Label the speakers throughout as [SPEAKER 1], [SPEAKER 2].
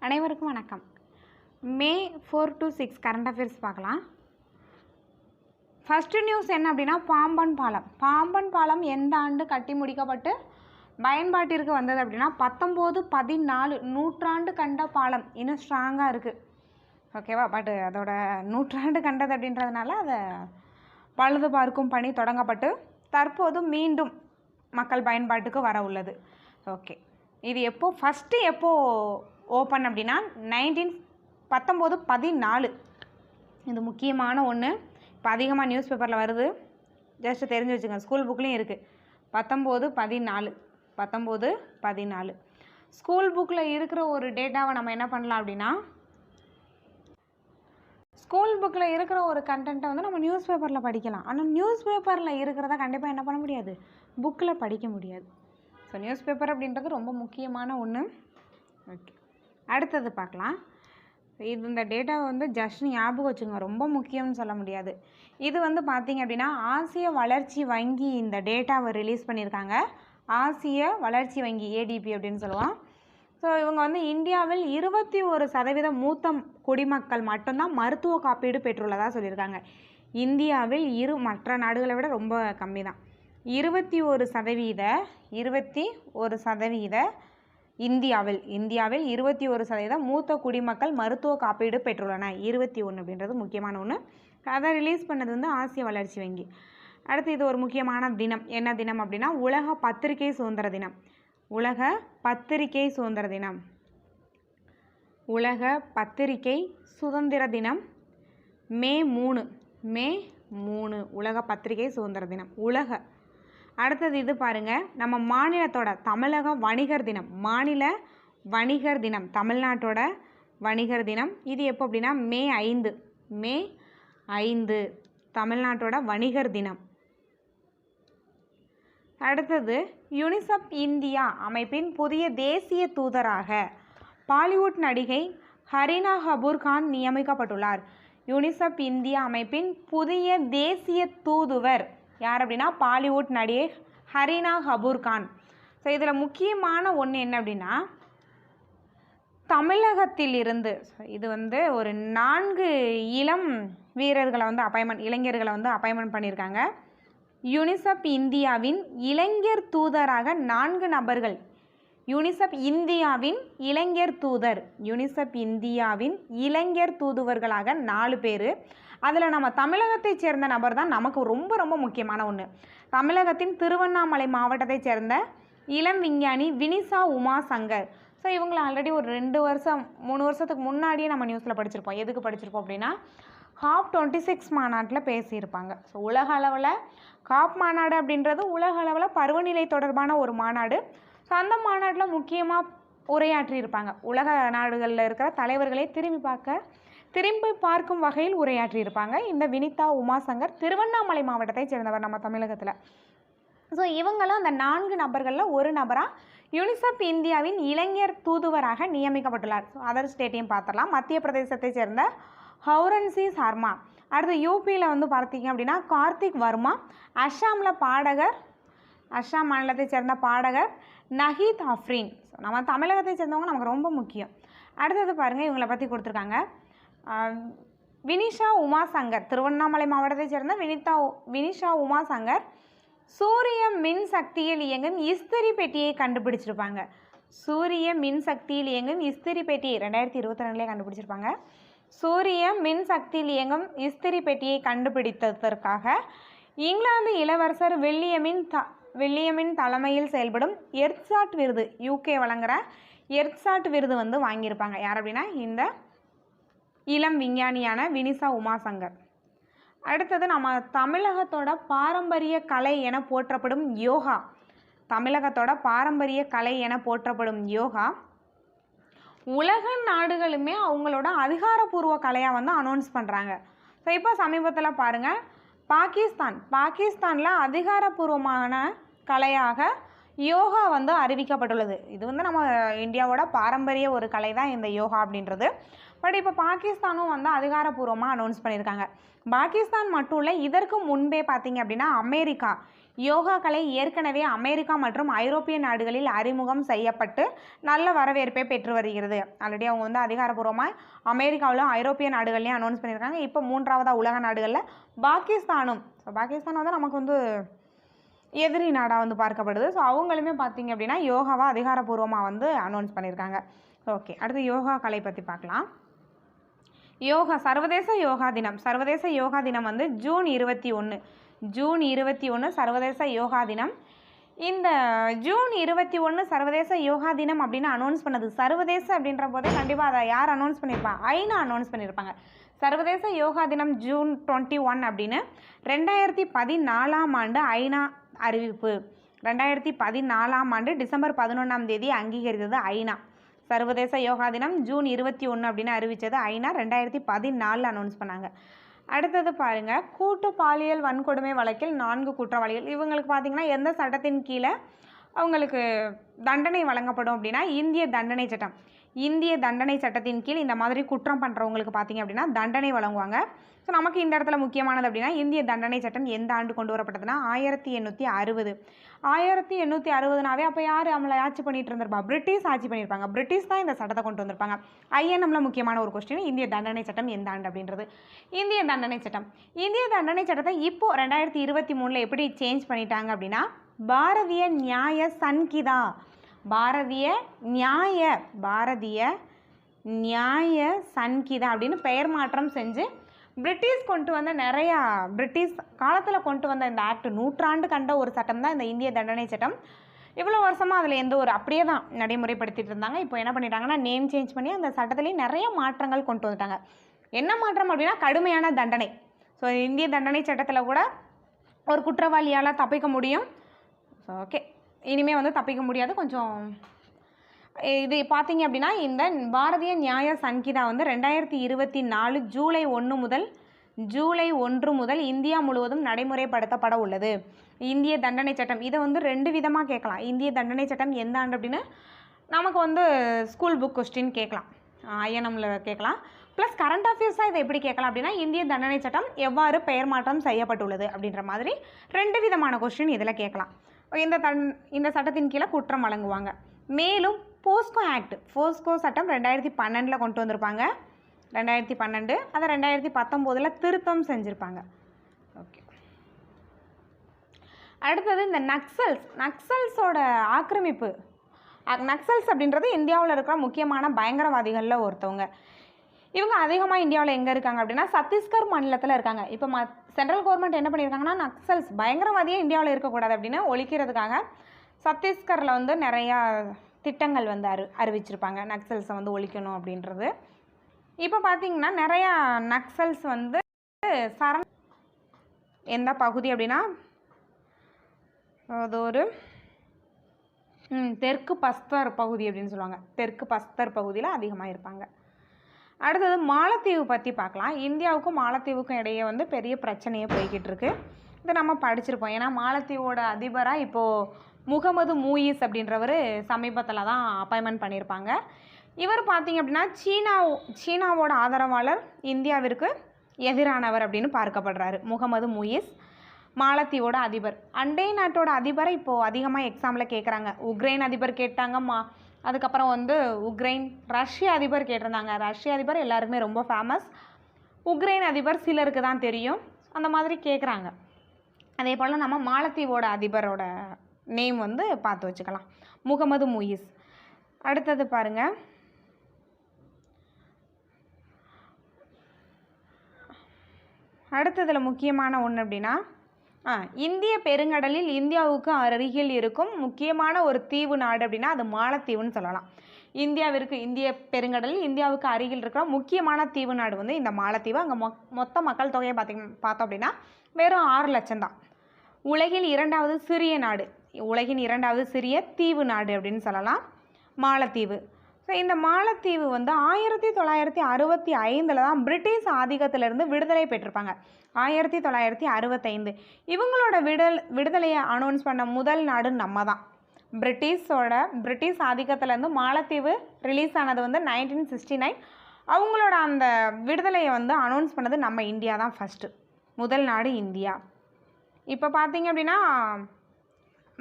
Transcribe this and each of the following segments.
[SPEAKER 1] அனைவருக்கும் வணக்கம். மே 4 to 6 current affairs பார்க்கலாம். ஃபஸ்ட்டு நியூஸ் என்ன அப்படின்னா, பாம்பன் பாலம் எந்த ஆண்டு கட்டி முடிக்கப்பட்டு பயன்பாட்டிற்கு வந்தது அப்படின்னா 1914 நூற்றாண்டு கண்ட பாலம். இன்னும் ஸ்ட்ராங்காக இருக்குது, ஓகேவா? பட் அதோட நூற்றாண்டு கண்டது அப்படின்றதுனால அதை பழுது பார்க்கும் பணி தொடங்கப்பட்டு தற்போது மீண்டும் மக்கள் பயன்பாட்டுக்கு வர உள்ளது. ஓகே, இது எப்போ ஓப்பன் அப்படின்னா 1914. இது முக்கியமான ஒன்று. இப்போ அதிகமாக நியூஸ் பேப்பரில் வருது, ஜஸ்ட் தெரிஞ்சு வச்சுங்க. ஸ்கூல் புக்லேயும் இருக்குது 1914. ஸ்கூல் புக்கில் இருக்கிற ஒரு டேட்டாவை நம்ம என்ன பண்ணலாம் அப்படின்னா, ஸ்கூல் புக்கில் இருக்கிற ஒரு கண்டென்ட்டை வந்து நம்ம நியூஸ் பேப்பரில் படிக்கலாம். ஆனால் நியூஸ் பேப்பரில் இருக்கிறத கண்டிப்பாக என்ன பண்ண முடியாது, புக்கில் படிக்க முடியாது. ஸோ நியூஸ் பேப்பர் அப்படின்றது ரொம்ப முக்கியமான ஒன்று. ஓகே, அடுத்தது பார்க்கலாம். இந்த டேட்டாவை வந்து ஜஸ்ட் ஞாபகம் வச்சுங்க, ரொம்ப முக்கியம்னு சொல்ல முடியாது. இது வந்து பார்த்திங்க அப்படின்னா ஆசிய வளர்ச்சி வங்கி இந்த டேட்டாவை ரிலீஸ் பண்ணியிருக்காங்க. ஆசிய வளர்ச்சி வங்கி ஏடிபி அப்படின்னு சொல்லுவோம். ஸோ இவங்க வந்து இந்தியாவில் 21% மூத்த குடிமக்கள் மட்டும்தான் மருத்துவ காப்பீடு பெற்றுள்ளதாக சொல்லியிருக்காங்க. இந்தியாவில் மற்ற நாடுகளை விட ரொம்ப கம்மி தான். 21% இந்தியாவில் 21% மூத்த குடிமக்கள் மருத்துவ காப்பீடு பெற்றுள்ளன. 21 அப்படின்றது முக்கியமான ஒன்று. அதை ரிலீஸ் பண்ணது வந்து ஆசிய வளர்ச்சி வங்கி. அடுத்து இது ஒரு முக்கியமான தினம். என்ன தினம் அப்படின்னா உலக பத்திரிகை சுதந்திர தினம். உலக பத்திரிகை சுதந்திர தினம். உலக பத்திரிகை சுதந்திர தினம் மே 3 உலக பத்திரிகை சுதந்திர தினம். அடுத்தது இது பாருங்கள், நம்ம மாநிலத்தோட தமிழக வணிகர் தினம். மாநில வணிகர் தினம், தமிழ்நாட்டோட வணிகர் தினம். இது எப்போ அப்படின்னா மே 5 தமிழ்நாட்டோட வணிகர் தினம். அடுத்தது யுனிசெஃப் இந்தியா அமைப்பின் புதிய தேசிய தூதராக பாலிவுட் நடிகை ஹரினா கபூர் கான் நியமிக்கப்பட்டுள்ளார். யுனிசெஃப் இந்தியா அமைப்பின் புதிய தேசிய தூதுவர் யார் அப்படின்னா பாலிவுட் நடிகை ஹரினா கபூர் கான். ஸோ இதில் முக்கியமான ஒன்று என்ன அப்படின்னா, தமிழகத்தில் இருந்து இது வந்து ஒரு 4 இளம் வீரர்களை வந்து இளைஞர்களை வந்து அப்பாயின்மெண்ட் பண்ணியிருக்காங்க. யுனிசெஃப் இந்தியாவின் இளைஞர் தூதராக 4 நபர்கள். யுனிசெஃப் இந்தியாவின் இளைஞர் தூதுவர்களாக 4 பேர். அதில் நம்ம தமிழகத்தைச் சேர்ந்த நபர் தான் நமக்கு ரொம்ப ரொம்ப முக்கியமான ஒன்று. தமிழகத்தின் திருவண்ணாமலை மாவட்டத்தைச் சேர்ந்த இளம் விஞ்ஞானி வினிஷா உமா சங்கர். ஸோ இவங்களை ஆல்ரெடி ஒரு 3 வருஷத்துக்கு முன்னாடியே நம்ம நியூஸில் படிச்சிருப்போம். எதுக்கு படிச்சிருப்போம் அப்படின்னா COP26 மாநாட்டில் பேசியிருப்பாங்க. ஸோ உலக அளவில் COP மாநாடு அப்படின்றது உலக அளவில் பருவநிலை தொடர்பான ஒரு மாநாடு. ஸோ அந்த மாநாட்டில் முக்கியமாக உரையாற்றியிருப்பாங்க. உலக நாடுகளில் இருக்கிற தலைவர்களை திரும்பி பார்க்கும் வகையில் உரையாற்றியிருப்பாங்க இந்த வினிதா உமாசங்கர். திருவண்ணாமலை மாவட்டத்தை சேர்ந்தவர் நம்ம தமிழகத்தில். ஸோ இவங்களும் அந்த 4 நபர்களில் ஒரு நபராக யுனிசெஃப் இந்தியாவின் இளைஞர் தூதுவராக நியமிக்கப்பட்டுள்ளார். ஸோ அதர் ஸ்டேட்டையும் பார்த்துடலாம். மத்திய பிரதேசத்தை சேர்ந்த ஹவுரன்சி சர்மா. அடுத்து யூபியில் வந்து பார்த்தீங்க அப்படின்னா கார்த்திக் வர்மா. அஸ்ஸாம் மாநிலத்தை சேர்ந்த பாடகர் நஹீத் அஃப்ரீன். ஸோ நம்ம தமிழகத்தை சேர்ந்தவங்க நமக்கு ரொம்ப முக்கியம். அடுத்தது பாருங்கள், இவங்களை பற்றி கொடுத்துருக்காங்க. வினிஷா உமா சங்கர், திருவண்ணாமலை மாவட்டத்தை சேர்ந்த வினிஷா உமா சங்கர் சூரிய மின் சக்தியில் இயங்கும் இஸ்திரி பெட்டியை கண்டுபிடிச்சிருப்பாங்க. சூரிய மின் சக்தியில் இயங்கும் இஸ்திரி பெட்டி 2022 கண்டுபிடிச்சிருப்பாங்க. சூரிய மின் சக்தியில் இயங்கும் இஸ்திரி பெட்டியை கண்டுபிடித்ததற்காக இங்கிலாந்து இளவரசர் வில்லியமின் தலைமையில் செயல்படும் எர்த்சாட் விருது, UK வழங்குகிற எர்த்சாட் விருது வந்து வாங்கியிருப்பாங்க. யார் அப்படின்னா இந்த இளம் விஞ்ஞானியான வினிஷா உமாசங்கர். அடுத்தது நம்ம தமிழகத்தோட பாரம்பரிய கலை என போற்றப்படும் யோகா. தமிழகத்தோட பாரம்பரிய கலை என போற்றப்படும் யோகா உலக நாடுகளுமே அவங்களோட அதிகாரப்பூர்வ கலையாக வந்து அனௌன்ஸ் பண்ணுறாங்க. ஸோ இப்போ சமீபத்தில் பாருங்கள், பாகிஸ்தானில் அதிகாரப்பூர்வமான கலையாக யோகா வந்து அறிவிக்கப்பட்டுள்ளது. இது வந்து நம்ம இந்தியாவோட பாரம்பரிய ஒரு கலை தான் இந்த யோகா அப்படின்றது. பட் இப்போ பாகிஸ்தானும் வந்து அதிகாரப்பூர்வமாக அனௌன்ஸ் பண்ணியிருக்காங்க. பாகிஸ்தான் மட்டும் இல்லை, இதற்கு முன்பே பார்த்திங்க அப்படின்னா அமெரிக்கா யோகா கலை ஏற்கனவே அமெரிக்கா மற்றும் ஐரோப்பிய நாடுகளில் அறிமுகம் செய்யப்பட்டு நல்ல வரவேற்பை பெற்று வருகிறது. ஆல்ரெடி அவங்க வந்து அதிகாரப்பூர்வமாக அமெரிக்காவிலும் ஐரோப்பிய நாடுகள்லையும் அனௌன்ஸ் பண்ணியிருக்காங்க. இப்போ 3வது உலக நாடுகளில் பாகிஸ்தானும், ஸோ பாகிஸ்தான் வந்து நமக்கு வந்து எதிரி நாடாக வந்து பார்க்கப்படுது. ஸோ அவங்களுமே பார்த்தீங்க அப்படின்னா யோகாவை அதிகாரப்பூர்வமாக வந்து அனௌன்ஸ் பண்ணியிருக்காங்க. ஓகே, அடுத்து யோகா கலை பற்றி பார்க்கலாம். யோகா சர்வதேச யோகா தினம். சர்வதேச யோகா தினம் வந்து ஜூன் 21 சர்வதேச யோகா தினம். இந்த ஜூன் 21 சர்வதேச யோகா தினம் அப்படின்னு அனௌன்ஸ் பண்ணது சர்வதேச அப்படின்ற போதே கண்டிப்பாக அதை யார் அனௌன்ஸ் பண்ணியிருப்பாங்க? ஐநா அனௌன்ஸ் பண்ணியிருப்பாங்க. சர்வதேச யோகா தினம் ஜூன் 21 அப்படின்னு 2014ஆம் ஆண்டு ஐநா அறிவிப்பு. 2014ஆம் ஆண்டு டிசம்பர் 11ஆம் தேதி அங்கீகரித்தது ஐநா. சர்வதேச யோகா தினம் ஜூன் 21 அப்படின்னு அறிவித்தது ஐநா. 2014 அனௌன்ஸ் பண்ணாங்க. அடுத்தது பாருங்கள், கூட்டு பாலியல் வன்கொடுமை வழக்கில் 4 குற்றவாளிகள். இவங்களுக்கு பார்த்திங்கன்னா எந்த சட்டத்தின் கீழே அவங்களுக்கு தண்டனை வழங்கப்படும் அப்படின்னா இந்திய தண்டனை சட்டம். இந்திய தண்டனை சட்டத்தின் கீழ் இந்த மாதிரி குற்றம் பண்ணுறவங்களுக்கு பார்த்திங்க அப்படின்னா தண்டனை வழங்குவாங்க. ஸோ நமக்கு இந்த இடத்துல முக்கியமானது அப்படின்னா இந்திய தண்டனை சட்டம் எந்த ஆண்டு கொண்டு வரப்பட்டதுன்னா 1860. 1860நாவே அப்போ யார் நம்மளை ஆட்சி பண்ணிட்டு இருந்திருப்பா? பிரிட்டிஷ் ஆட்சி பண்ணியிருப்பாங்க. பிரிட்டிஷ் தான் இந்த சட்டத்தை கொண்டு வந்திருப்பாங்க. ஐஎன்எம்ல முக்கியமான ஒரு கொஸ்டின், இந்திய தண்டனை சட்டம் எந்த ஆண்டு அப்படின்றது. இந்திய தண்டனை சட்டம். இந்திய தண்டனை சட்டத்தை இப்போ 2023 எப்படி சேஞ்ச் பண்ணிட்டாங்க அப்படின்னா பாரதிய நியாய சன்கிதா. பாரதிய நியாய சன்கிதா அப்படின்னு பெயர் மாற்றம் செஞ்சு பிரிட்டிஷ் கொண்டு வந்த பிரிட்டிஷ் காலத்தில் கொண்டு வந்த இந்த ஆக்ட், நூற்றாண்டு கண்ட ஒரு சட்டம் தான் இந்த இந்திய தண்டனை சட்டம். இவ்வளோ வருஷமாக அதில் எந்த ஒரு அப்படியே தான் நடைமுறைப்படுத்திட்டு இருந்தாங்க. இப்போ என்ன பண்ணிட்டாங்கன்னா நேம் சேஞ்ச் பண்ணி அந்த சட்டத்திலேயே நிறைய மாற்றங்கள் கொண்டு வந்துட்டாங்க. என்ன மாற்றம் அப்படின்னா கடுமையான தண்டனை. ஸோ இந்திய தண்டனை சட்டத்தில் கூட ஒரு குற்றவாளியால் தப்பிக்க முடியும். ஸோ ஓகே, இனிமேல் வந்து தப்பிக்க முடியாது. கொஞ்சம் இது பார்த்தீங்க அப்படின்னா இந்த பாரதிய நியாய சன்கிதா வந்து 2024 ஜூலை 1 முதல் இந்தியா முழுவதும் நடைமுறைப்படுத்தப்பட உள்ளது. இந்திய தண்டனை சட்டம் இதை வந்து 2 விதமாக கேட்கலாம். இந்திய தண்டனை சட்டம் எந்த ஆண்டு அப்படின்னு நமக்கு வந்து ஸ்கூல் புக் கொஸ்டின் கேட்கலாம், ஐஎன்எம்ல கேட்கலாம். ப்ளஸ் கரண்ட் அஃபேர்ஸாக இதை எப்படி கேட்கலாம் அப்படின்னா இந்திய தண்டனை சட்டம் எவ்வாறு பெயர் மாற்றம் செய்யப்பட்டுள்ளது அப்படின்ற மாதிரி 2 விதமான கொஸ்டின் இதில் கேட்கலாம். இந்த சட்டத்தின் கீழே குற்றம் வழங்குவாங்க. மேலும் போஸ்கோ சட்டம் 2012 கொண்டு வந்திருப்பாங்க. 2012 அதை 2019 திருத்தம் செஞ்சுருப்பாங்க. ஓகே, அடுத்தது இந்த நக்சல்ஸோட ஆக்கிரமிப்பு. நக்சல்ஸ் அப்படின்றது இந்தியாவில் இருக்கிற முக்கியமான பயங்கரவாதிகளில் ஒருத்தவங்க. இவங்க அதிகமாக இந்தியாவில் எங்கே இருக்காங்க அப்படின்னா சத்தீஸ்கர் மாநிலத்தில் இருக்காங்க. இப்போ சென்ட்ரல் கவர்மெண்ட் என்ன பண்ணியிருக்காங்கன்னா நக்சல்ஸ் பயங்கரவாதியே இந்தியாவில் இருக்கக்கூடாது அப்படின்னு ஒழிக்கிறதுக்காக சத்தீஸ்கரில் வந்து நிறையா திட்டங்கள் வந்து அறிவிச்சிருப்பாங்க நக்சல்ஸை வந்து ஒழிக்கணும் அப்படின்றது. இப்போ பார்த்தீங்கன்னா நிறையா நக்சல்ஸ் வந்து எந்த பகுதி அப்படின்னா அது ஒரு தெற்கு பஸ்தர் பகுதி அப்படின்னு சொல்லுவாங்க. தெற்கு பஸ்தர் பகுதியில் அதிகமாக இருப்பாங்க. அடுத்தது மாலத்தீவு பற்றி பார்க்கலாம். இந்தியாவுக்கும் மாலத்தீவுக்கும் இடையே வந்து பெரிய பிரச்சனையே போய்கிட்டு இருக்கு. இதை நம்ம படிச்சிருப்போம். ஏன்னா மாலத்தீவோட அதிபராக இப்போது முகமது மூயிஸ் அப்படின்றவர் சமீபத்தில் தான் அப்பாயின்மெண்ட் பண்ணியிருப்பாங்க. இவர் பார்த்திங்க அப்படின்னா சீனாவோட ஆதரவாளர், இந்தியாவிற்கு எதிரானவர் அப்படின்னு பார்க்கப்படுறாரு. முகமது மூயிஸ் மாலத்தீவோட அதிபர். அண்டை நாட்டோட அதிபரை இப்போது அதிகமாக எக்ஸாமில் கேட்குறாங்க. உக்ரைன் அதிபர் கேட்டாங்க, அதுக்கப்புறம் வந்து ரஷ்ய அதிபர் கேட்டிருந்தாங்க. ரஷ்ய அதிபர் எல்லாருக்குமே ரொம்ப ஃபேமஸ். உக்ரைன் அதிபர் சிலருக்கு தான் தெரியும். அந்த மாதிரி கேட்குறாங்க. அதே போல் நம்ம மாலத்தீவோட அதிபரோட நேம் வந்து பார்த்து வச்சுக்கலாம், முகமது மூயிஸ். அடுத்தது பாருங்கள், அடுத்ததில் முக்கியமான ஒன்று அப்படின்னா இந்திய பெருங்கடலில் இந்தியாவுக்கு அருகில் இருக்கும் முக்கியமான ஒரு தீவு நாடு அப்படின்னா அது மாலத்தீவுன்னு சொல்லலாம். இந்திய பெருங்கடலில் இந்தியாவுக்கு அருகில் இருக்கிற முக்கியமான தீவு நாடு வந்து இந்த மாலத்தீவு. அங்கே மொத்த மக்கள் தொகையை பார்த்தோம் அப்படின்னா வெறும் 6 லட்சம் தான். உலகின் 2வது சிறிய நாடு, உலகின் 2வது சிறிய தீவு நாடு அப்படின்னு சொல்லலாம் மாலத்தீவு. ஸோ இந்த மாலத்தீவு வந்து 1965 தான் பிரிட்டிஷ் ஆதிக்கத்திலிருந்து விடுதலை பெற்றிருப்பாங்க. 1965 இவங்களோட விடுதலையை அனௌன்ஸ் பண்ண முதல் நாடு நம்ம தான். பிரிட்டிஷ் ஆதிக்கத்திலேருந்து மாலத்தீவு ரிலீஸ் ஆனது வந்து 1969. அவங்களோட அந்த விடுதலையை வந்து அனௌன்ஸ் பண்ணது நம்ம இந்தியா தான் ஃபஸ்ட்டு. முதல் நாடு இந்தியா. இப்போ பார்த்தீங்க அப்படின்னா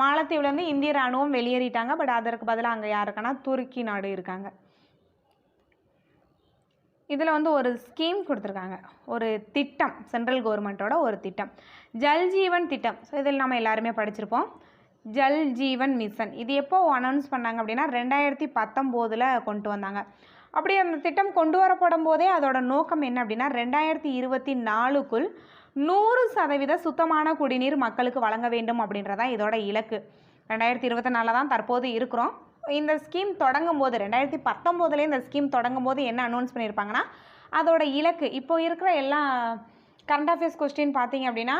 [SPEAKER 1] மாலத்தீவுலேருந்து இந்திய இராணுவம் வெளியேறிட்டாங்க. பட் அதற்கு பதிலாக அங்கே யார் இருக்கான்னா துருக்கி நாடு இருக்காங்க. இதில் வந்து ஒரு ஸ்கீம் கொடுத்துருக்காங்க, ஒரு திட்டம், சென்ட்ரல் கவர்மெண்ட்டோட ஒரு திட்டம், ஜல் ஜீவன் திட்டம். ஸோ இதில் நம்ம எல்லாருமே படிச்சிருப்போம். ஜல் ஜீவன் மிஷன் இது எப்போ அனௌன்ஸ் பண்ணாங்க அப்படின்னா 2019 கொண்டு வந்தாங்க. அப்படி அந்த திட்டம் கொண்டு வரப்படும் போதே அதோட நோக்கம் என்ன அப்படின்னா 2024க்குள் 100% சுத்தமான குடிநீர் மக்களுக்கு வழங்க வேண்டும் அப்படின்றதான் இதோட இலக்கு. 2024 தான் தற்போது இருக்கிறோம். இந்த ஸ்கீம் தொடங்கும் போது 2019 இந்த ஸ்கீம் தொடங்கும் போது என்ன அனௌன்ஸ் பண்ணியிருப்பாங்கன்னா அதோட இலக்கு இப்போ இருக்கிற எல்லா கரண்ட் அஃபேர்ஸ் கொஸ்டின் பார்த்தீங்க அப்படின்னா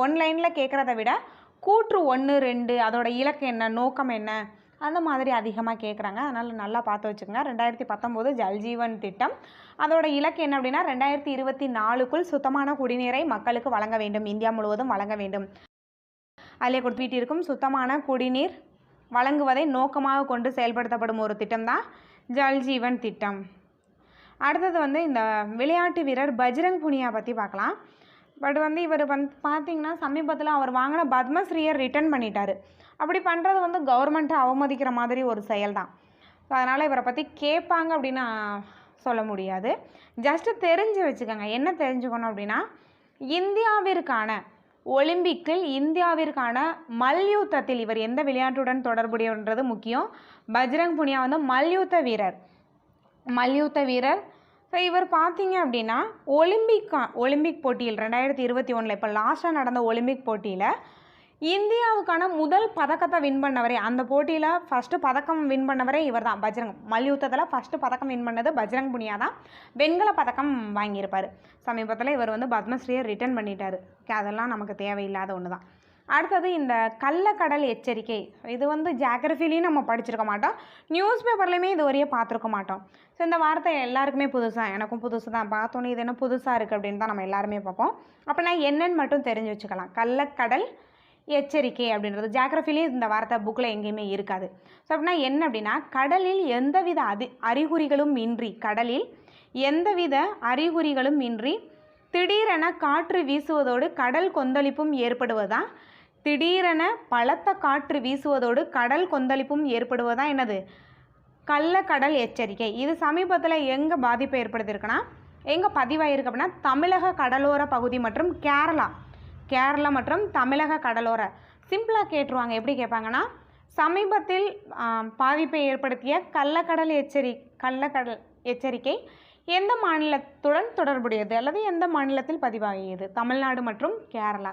[SPEAKER 1] ஒன் லைனில் கேட்குறத விட கூற்று 1, 2 அதோட இலக்கு என்ன, நோக்கம் என்ன, அந்த மாதிரி அதிகமாக கேட்குறாங்க. அதனால் நல்லா பார்த்து வச்சுக்கோங்க. 2019 ஜல்ஜீவன் திட்டம் அதோட இலக்கு என்ன அப்படின்னா 2024க்குள் சுத்தமான குடிநீரை மக்களுக்கு வழங்க வேண்டும், இந்தியா முழுவதும் வழங்க வேண்டும். அதிலே கொடுத்துட்டு இருக்கும் சுத்தமான குடிநீர் வழங்குவதை நோக்கமாக கொண்டு செயல்படுத்தப்படும் ஒரு திட்டம் தான் ஜல்ஜீவன் திட்டம். அடுத்தது வந்து இந்த விளையாட்டு வீரர் பஜ்ரங் புனியா பற்றி பார்க்கலாம். பட் வந்து இவர் வந்து பார்த்திங்கன்னா சமீபத்தில் அவர் வாங்கின பத்மஸ்ரீயை ரிட்டர்ன் பண்ணிட்டார். அப்படி பண்ணுறது வந்து கவர்மெண்ட்டை அவமதிக்கிற மாதிரி ஒரு செயல் தான். ஸோ அதனால் இவரை பற்றி கேட்பாங்க அப்படின்னு சொல்ல முடியாது. ஜஸ்ட்டு தெரிஞ்சு வச்சுக்கோங்க. என்ன தெரிஞ்சுக்கணும் அப்படின்னா இந்தியாவிற்கான ஒலிம்பிக்கில் இந்தியாவிற்கான மல்யுத்தத்தில் இவர் எந்த விளையாட்டுடன் தொடர்புடையன்றது முக்கியம். பஜ்ரங் புனியா வந்து மல்யுத்த வீரர். ஸோ இவர் பார்த்தீங்க அப்படின்னா ஒலிம்பிக் போட்டியில் 2021 இப்போ லாஸ்ட்டாக நடந்த ஒலிம்பிக் போட்டியில் இந்தியாவுக்கான முதல் பதக்கத்தை வின் பண்ணவரே, அந்த போட்டியில் ஃபஸ்ட்டு பதக்கம் வின் பண்ணவரே இவர் தான். மல்யுத்தத்தில் ஃபஸ்ட்டு பதக்கம் வின் பண்ணது பஜ்ரங் புனியா தான். வெண்கல பதக்கம் வாங்கியிருப்பார். சமீபத்தில் இவர் வந்து பத்மஸ்ரீயை ரிட்டர்ன் பண்ணிட்டார். அதெல்லாம் நமக்கு தேவையில்லாத ஒன்று தான். அடுத்தது இந்த கள்ளக்கடல் எச்சரிக்கை. இது வந்து ஜியாகிரஃபிலையும் நம்ம படிச்சிருக்க மாட்டோம், நியூஸ் பேப்பர்லையுமே இது வரையே பார்த்துருக்க மாட்டோம். ஸோ இந்த வார்த்தை எல்லாருக்குமே புதுசாக, எனக்கும் புதுசு தான். பார்த்தோன்னே இது என்ன புதுசாக இருக்குது அப்படின்னு தான் நம்ம எல்லாருமே பார்ப்போம். அப்படின்னா என்னன்னு மட்டும் தெரிஞ்சு வச்சுக்கலாம். கள்ளக்கடல் எச்சரிக்கை அப்படின்றது ஜியாகிரஃபிலேயே இந்த வார்த்தை புக்கில் எங்கேயுமே இருக்காது. ஸோ அப்படின்னா என்ன அப்படின்னா கடலில் எந்தவித அறிகுறிகளும் இன்றி திடீரென காற்று வீசுவதோடு கடல் கொந்தளிப்பும் ஏற்படுவதுதான். திடீரென பலத்த காற்று வீசுவதோடு கடல் கொந்தளிப்பும் ஏற்படுவதுதான் என்னது, கள்ளக்கடல் எச்சரிக்கை. இது சமீபத்தில் எங்கே பாதிப்பை ஏற்படுத்தியிருக்குன்னா, எங்கே பதிவாயிருக்கு அப்படின்னா தமிழக கடலோர பகுதி மற்றும் கேரளா மற்றும் தமிழக கடலோர. சிம்பிளாக கேட்டுருவாங்க. எப்படி கேட்பாங்கன்னா சமீபத்தில் பாதிப்பை ஏற்படுத்திய கள்ளக்கடல் எச்சரிக்கை எந்த மாநிலத்துடன் தொடர்புடையது அல்லது எந்த மாநிலத்தில் பதிவாகியது? தமிழ்நாடு மற்றும் கேரளா.